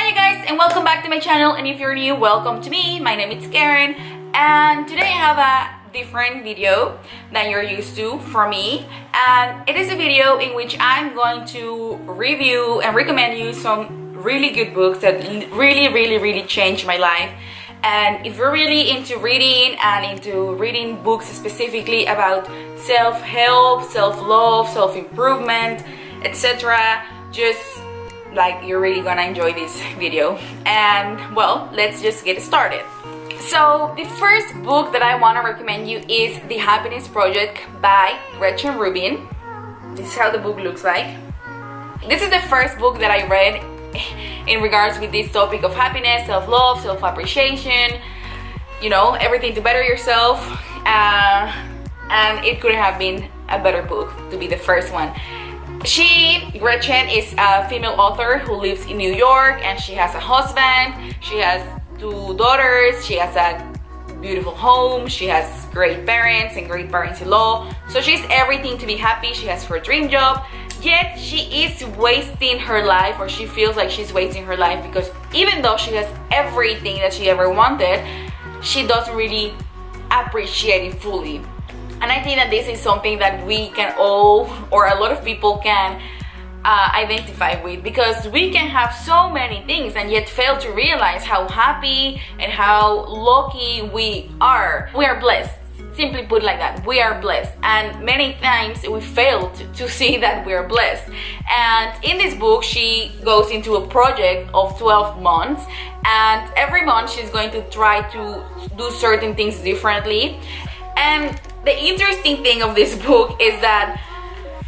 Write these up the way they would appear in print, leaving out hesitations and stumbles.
Hi guys, and welcome back to my channel, and if you're new, welcome to me. My name is Karen, and today I have a different video than you're used to for me, and it is a video in which I'm going to review and recommend you some really good books that really changed my life. And if you're really into reading and into reading books specifically about self-help, self-love, self-improvement, etc., just like you're really gonna enjoy this video. And well, let's just get started. So the first book that I want to recommend you is The Happiness Project by Gretchen Rubin. This is how the book looks like. This is the first book that I read in regards with this topic of happiness, self-love, self-appreciation, you know, everything to better yourself, and it couldn't have been a better book to be the first one. Gretchen, is a female author who lives in New York, and she has a husband, she has 2 daughters, she has a beautiful home, she has great parents and great parents-in-law, so she's everything to be happy. She has her dream job, yet she is wasting her life, or she feels like she's wasting her life, because even though she has everything that she ever wanted, she doesn't really appreciate it fully. And I think that this is something that we can all, or a lot of people can identify with, because we can have so many things and yet fail to realize how happy and how lucky we are. We are blessed. Simply put like that, we are blessed, and many times we fail to see that we are blessed. And in this book, she goes into a project of 12 months, and every month she's going to try to do certain things differently. And the interesting thing of this book is that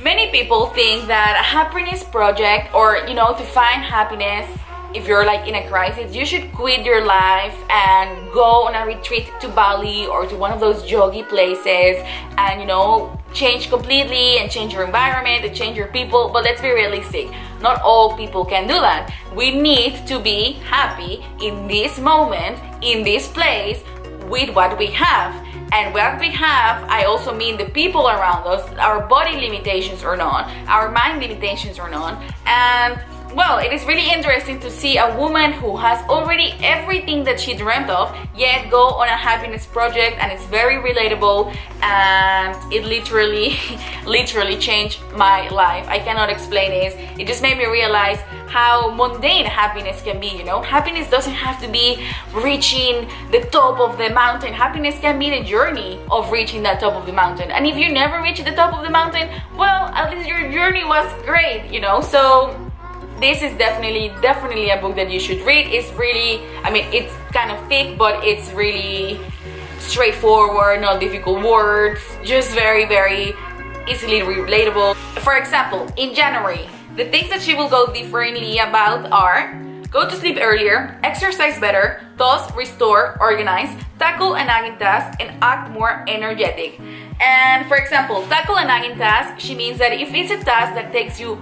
many people think that a happiness project, or you know, to find happiness, if you're like in a crisis, you should quit your life and go on a retreat to Bali or to one of those yogi places and, you know, change completely and change your environment and change your people. But let's be realistic, not all people can do that. We need to be happy in this moment, in this place, with what we have. And what we have, I also mean the people around us, our body limitations or not, our mind limitations or not. And well, it is really interesting to see a woman who has already everything that she dreamt of, yet go on a happiness project, and it's very relatable, and it literally changed my life. I cannot explain this. It just made me realize how mundane happiness can be, you know? Happiness doesn't have to be reaching the top of the mountain. Happiness can be the journey of reaching that top of the mountain. And if you never reach the top of the mountain, well, at least your journey was great, you know? So this is definitely a book that you should read. It's really, I mean, it's kind of thick, but it's really straightforward, not difficult words, just very easily relatable. For example, in January, the things that she will go differently about are: go to sleep earlier, exercise better, thus restore, organize, tackle a nagging task, and act more energetic. And for example, tackle a nagging task, she means that if it's a task that takes you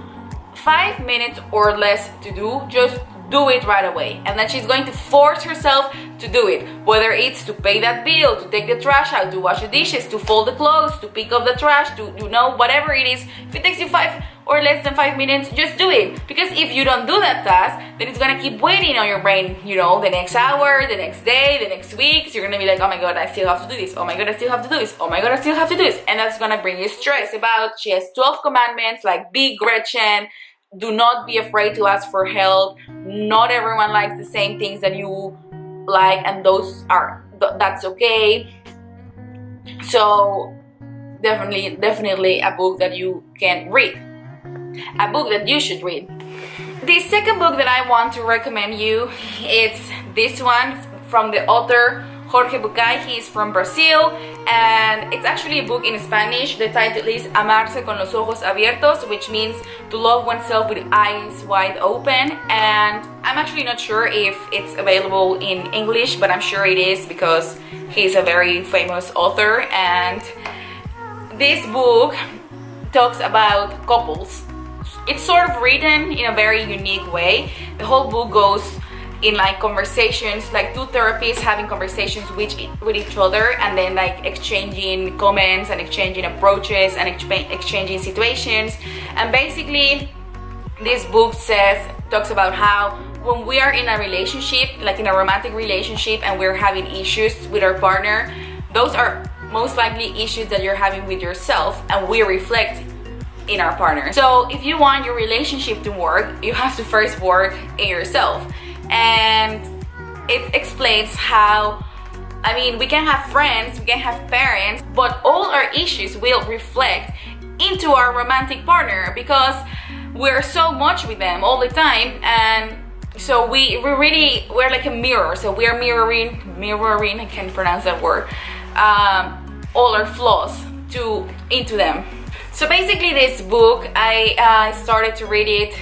5 minutes or less to do, just do it right away. And then she's going to force herself to do it, whether it's to pay that bill, to take the trash out, to wash the dishes, to fold the clothes, to pick up the trash, to, you know, whatever it is. If it takes you 5 or less than 5 minutes, just do it. Because if you don't do that task, then it's gonna keep waiting on your brain, you know, the next hour, the next day, the next week. So you're gonna be like, oh my god, I still have to do this. Oh my god, I still have to do this. Oh my god, I still have to do this. And that's gonna bring you stress. She has 12 commandments, like be Gretchen. Do not be afraid to ask for help. Not everyone likes the same things that you like, and that's okay. So definitely a book that you can read, a book that you should read. The second book that I want to recommend you, it's this one from the author Jorge Bucay. He is from Brazil, and it's actually a book in Spanish. The title is Amarse con los ojos abiertos, which means to love oneself with eyes wide open. And I'm actually not sure if it's available in English, but I'm sure it is, because he's a very famous author. And this book talks about couples. It's sort of written in a very unique way. The whole book goes in like conversations, like 2 therapists having conversations with each other, and then like exchanging comments and exchanging approaches and exchanging situations. And basically this book talks about how when we are in a relationship, like in a romantic relationship, and we're having issues with our partner, those are most likely issues that you're having with yourself, and we reflect in our partner. So if you want your relationship to work, you have to first work in yourself. And it explains how, I mean, we can have friends, we can have parents, but all our issues will reflect into our romantic partner because we're so much with them all the time. And so we're like a mirror. So we are mirroring, I can't pronounce that word, all our flaws into them. So basically this book, I started to read it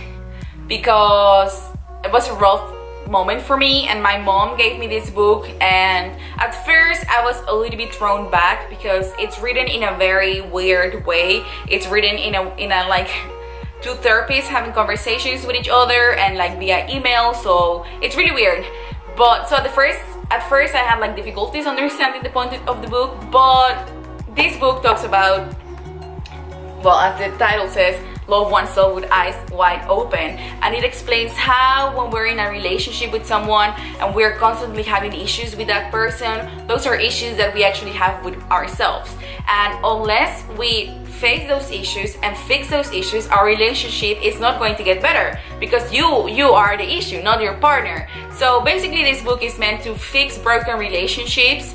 because it was a rough moment for me, and my mom gave me this book, and at first I was a little bit thrown back because it's written in a very weird way. It's written in a like two therapists having conversations with each other and like via email, so it's really weird. But so at first I had like difficulties understanding the point of the book, but this book talks about, well, as the title says, love oneself with eyes wide open, and it explains how when we're in a relationship with someone and we're constantly having issues with that person, those are issues that we actually have with ourselves, and unless we face those issues and fix those issues, our relationship is not going to get better because you are the issue, not your partner. So basically this book is meant to fix broken relationships,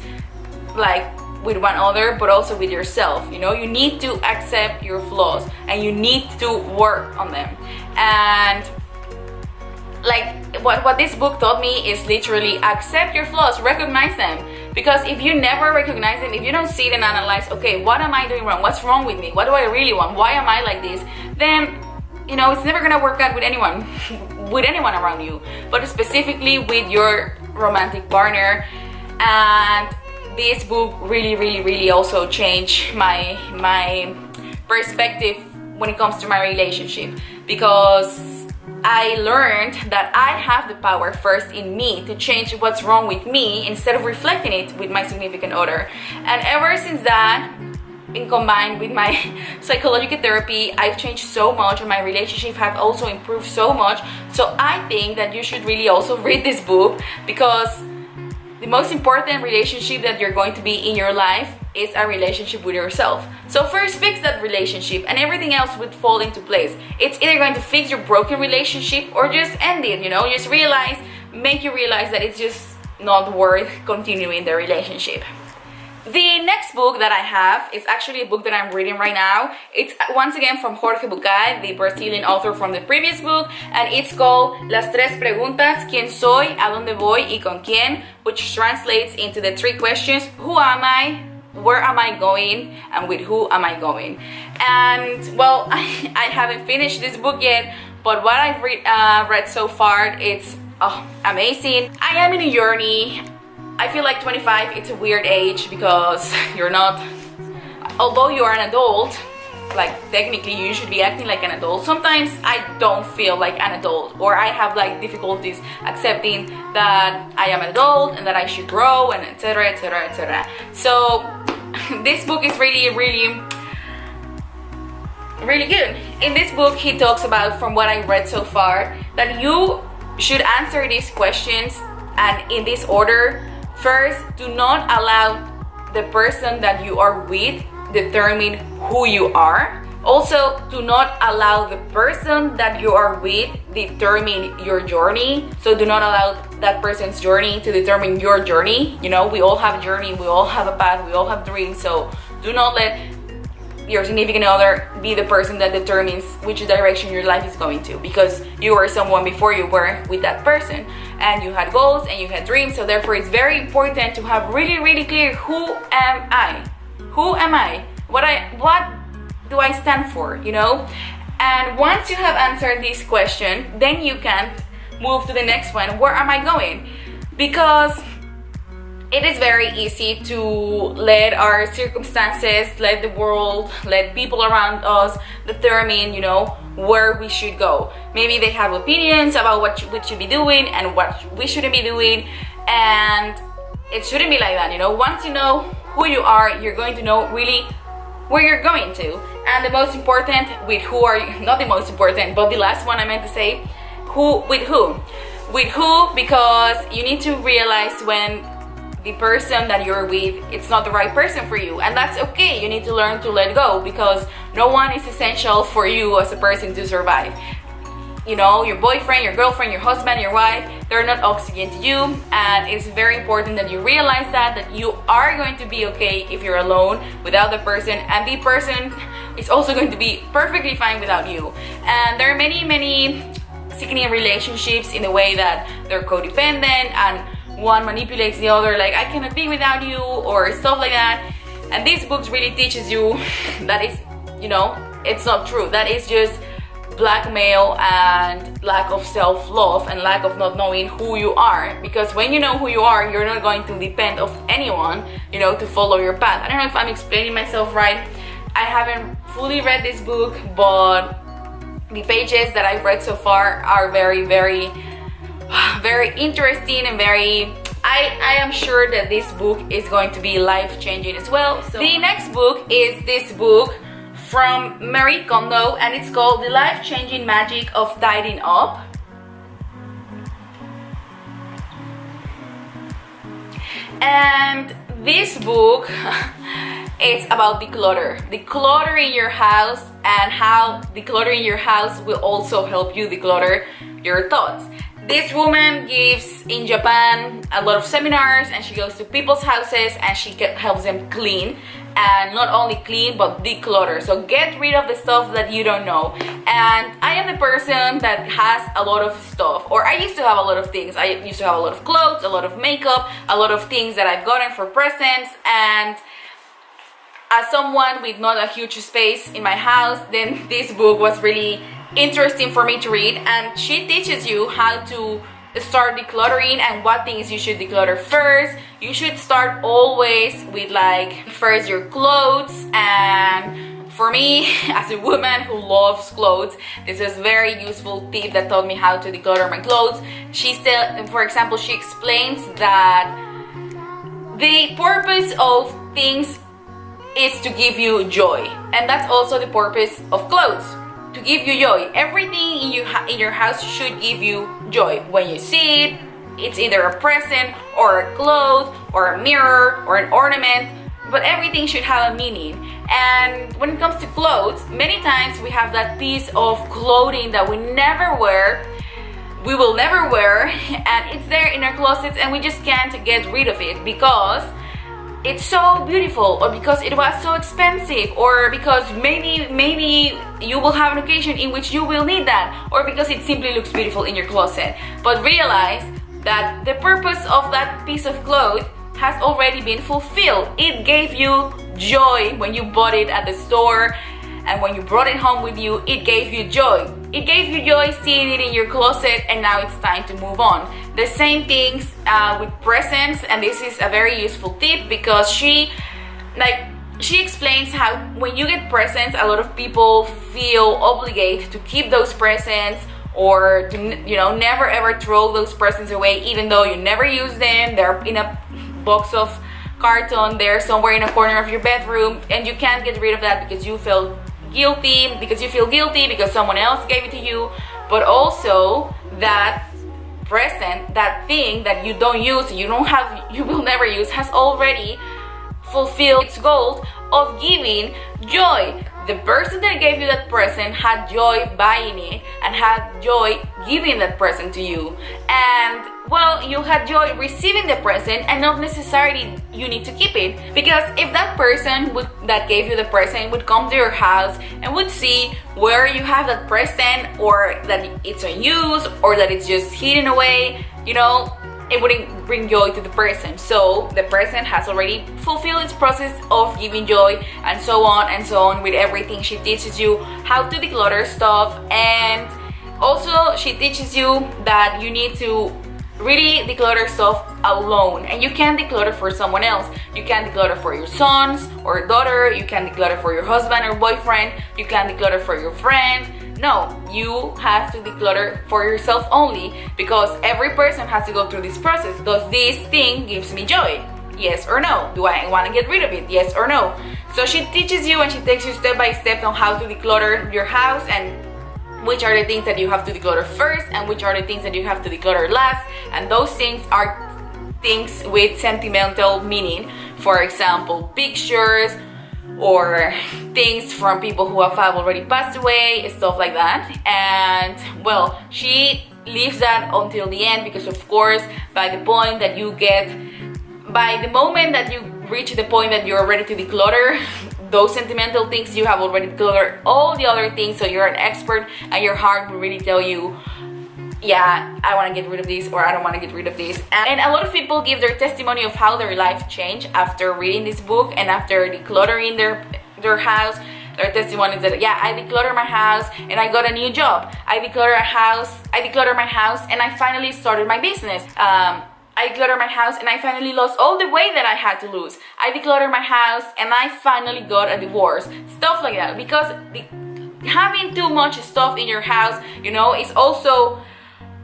like with one another, but also with yourself. You know, you need to accept your flaws and you need to work on them. And like what this book taught me is literally accept your flaws, recognize them. Because if you never recognize them, if you don't see it and analyze, okay, what am I doing wrong? What's wrong with me? What do I really want? Why am I like this? Then, you know, it's never gonna work out with anyone, with anyone around you, but specifically with your romantic partner. And this book really also changed my perspective when it comes to my relationship, because I learned that I have the power first in me to change what's wrong with me instead of reflecting it with my significant other. And ever since that, in combined with my psychological therapy, I've changed so much and my relationship have also improved so much. So I think that you should really also read this book, because the most important relationship that you're going to be in your life is a relationship with yourself. So first fix that relationship and everything else would fall into place. It's either going to fix your broken relationship or just end it, you know, just make you realize that it's just not worth continuing the relationship. The next book that I have is actually a book that I'm reading right now. It's once again from Jorge Bucay, the Brazilian author from the previous book, and it's called Las Tres Preguntas: ¿Quién soy? ¿A dónde voy? ¿Y con quién? Which translates into the three questions: who am I? Where am I going? And with who am I going? And well, I haven't finished this book yet, but what I've read so far, it's amazing. I am in a journey. I feel like 25, it's a weird age because you're not, although you are an adult, like technically you should be acting like an adult. Sometimes I don't feel like an adult, or I have like difficulties accepting that I am an adult and that I should grow, and etc, etc, etc. So this book is really good. In this book he talks about, from what I read so far, that you should answer these questions and in this order. First, do not allow the person that you are with determine who you are. Also, do not allow the person that you are with determine your journey. So do not allow that person's journey to determine your journey. You know, we all have a journey, we all have a path, we all have dreams. So do not let your significant other be the person that determines which direction your life is going to, because you were someone before you were with that person and you had goals and you had dreams. So therefore it's very important to have really clear, who am I? Who am I? What do I stand for, you know? And once you have answered this question, then you can move to the next one. Where am I going? Because it is very easy to let our circumstances, let the world, let people around us determine, you know, where we should go. Maybe they have opinions about what we should be doing and what we shouldn't be doing, and it shouldn't be like that, you know. Once you know who you are, you're going to know really where you're going to. And the most important, with who are you, not the most important, but the last one I meant to say, who with who. With who? Because you need to realize when the person that you're with, it's not the right person for you, and that's okay. You need to learn to let go, because no one is essential for you as a person to survive. You know, your boyfriend, your girlfriend, your husband, your wife, they're not oxygen to you, and it's very important that you realize that you are going to be okay if you're alone without the person, and the person is also going to be perfectly fine without you. And there are many sickening relationships in the way that they're codependent and one manipulates the other, like, I cannot be without you, or stuff like that. And this book really teaches you that it's, you know, it's not true. That is just blackmail and lack of self-love and lack of not knowing who you are. Because when you know who you are, you're not going to depend of anyone, you know, to follow your path. I don't know if I'm explaining myself right. I haven't fully read this book, but the pages that I've read so far are very interesting and I am sure that this book is going to be life-changing as well. So the next book is this book from Marie Kondo, and it's called The Life-Changing Magic of Tidying Up. And this book is about declutter in your house, and how decluttering your house will also help you declutter your thoughts. This woman gives in Japan a lot of seminars, and she goes to people's houses and she helps them clean, and not only clean but declutter. So get rid of the stuff that you don't know. And I am the person that has a lot of stuff, or I used to have a lot of things. I used to have a lot of clothes, a lot of makeup, a lot of things that I've gotten for presents. And as someone with not a huge space in my house, then this book was really interesting for me to read, and she teaches you how to start decluttering and what things you should declutter first. You should start always with, like, first your clothes. And for me, as a woman who loves clothes, this is a very useful tip that taught me how to declutter my clothes. She said, for example, she explains that the purpose of things is to give you joy, and that's also the purpose of clothes, to give you joy. Everything in your house should give you joy. When you see it, it's either a present or a cloth or a mirror or an ornament, but everything should have a meaning. And when it comes to clothes, many times we have that piece of clothing that we never wear, we will never wear, and it's there in our closets and we just can't get rid of it because it's so beautiful, or because it was so expensive, or because maybe you will have an occasion in which you will need that, or because it simply looks beautiful in your closet. But realize that the purpose of that piece of cloth has already been fulfilled. It gave you joy when you bought it at the store, and when you brought it home with you, it gave you joy. It gave you joy seeing it in your closet, and now it's time to move on. The same things with presents, and this is a very useful tip because she explains how when you get presents, a lot of people feel obligated to keep those presents, or to, you know, never ever throw those presents away, even though you never use them. They're in a box of carton, they're somewhere in a corner of your bedroom, and you can't get rid of that because you feel guilty, because someone else gave it to you. But also that present, that thing that you don't use, you will never use, has already fulfilled its goal of giving joy. The person that gave you that present had joy buying it and had joy giving that present to you. And well, you had joy receiving the present, and not necessarily you need to keep it. Because if that person that gave you the present would come to your house and would see where you have that present, or that it's unused, or that it's just hidden away, you know, it wouldn't bring joy to the person. So the person has already fulfilled its process of giving joy, and so on with everything. She teaches you how to declutter stuff, and also she teaches you that you need to really declutter stuff alone, and you can't declutter for someone else. You can't declutter for your sons or daughter, you can't declutter for your husband or boyfriend, you can't declutter for your friend. No, you have to declutter for yourself only, because every person has to go through this process. Does this thing gives me joy? Yes or no? Do I want to get rid of it? Yes or no? So she teaches you, and she takes you step by step on how to declutter your house, and which are the things that you have to declutter first and which are the things that you have to declutter last. And those things are things with sentimental meaning. For example, pictures or things from people who have already passed away, stuff like that. And well, she leaves that until the end because of course by the moment that you reach the point that you're ready to declutter those sentimental things, you have already decluttered all the other things, so you're an expert and your heart will really tell you, yeah, I want to get rid of this or I don't want to get rid of this. And a lot of people give their testimony of how their life changed after reading this book and after decluttering their house. Their testimony is that, yeah, I decluttered my house and I got a new job. I decluttered my house and I finally started my business. I decluttered my house and I finally lost all the weight that I had to lose. I decluttered my house and I finally got a divorce. Stuff like that. Because having too much stuff in your house, you know, is also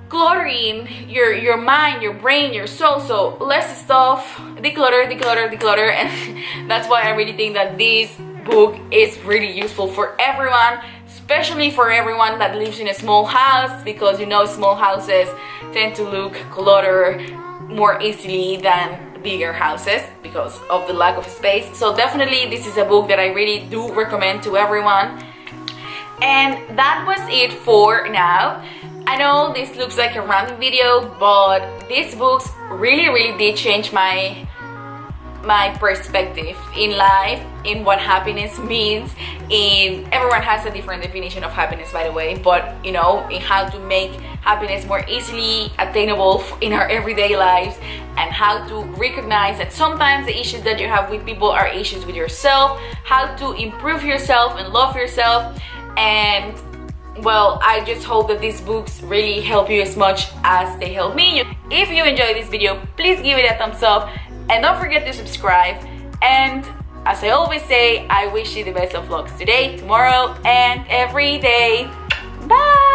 cluttering your mind, your brain, your soul. So less stuff, declutter. And that's why I really think that this book is really useful for everyone, especially for everyone that lives in a small house, because you know small houses tend to look cluttered more easily than bigger houses because of the lack of space. So definitely this is a book that I really do recommend to everyone. And that was it for now. I know this looks like a random video, but these books really did change my perspective in life, in what happiness means. Everyone has a different definition of happiness, by the way, but you know, in how to make happiness more easily attainable in our everyday lives, and how to recognize that sometimes the issues that you have with people are issues with yourself, how to improve yourself and love yourself. And well, I just hope that these books really help you as much as they help me. If you enjoyed this video, please give it a thumbs up and don't forget to subscribe. And as I always say, I wish you the best of luck today, tomorrow, and every day. Bye!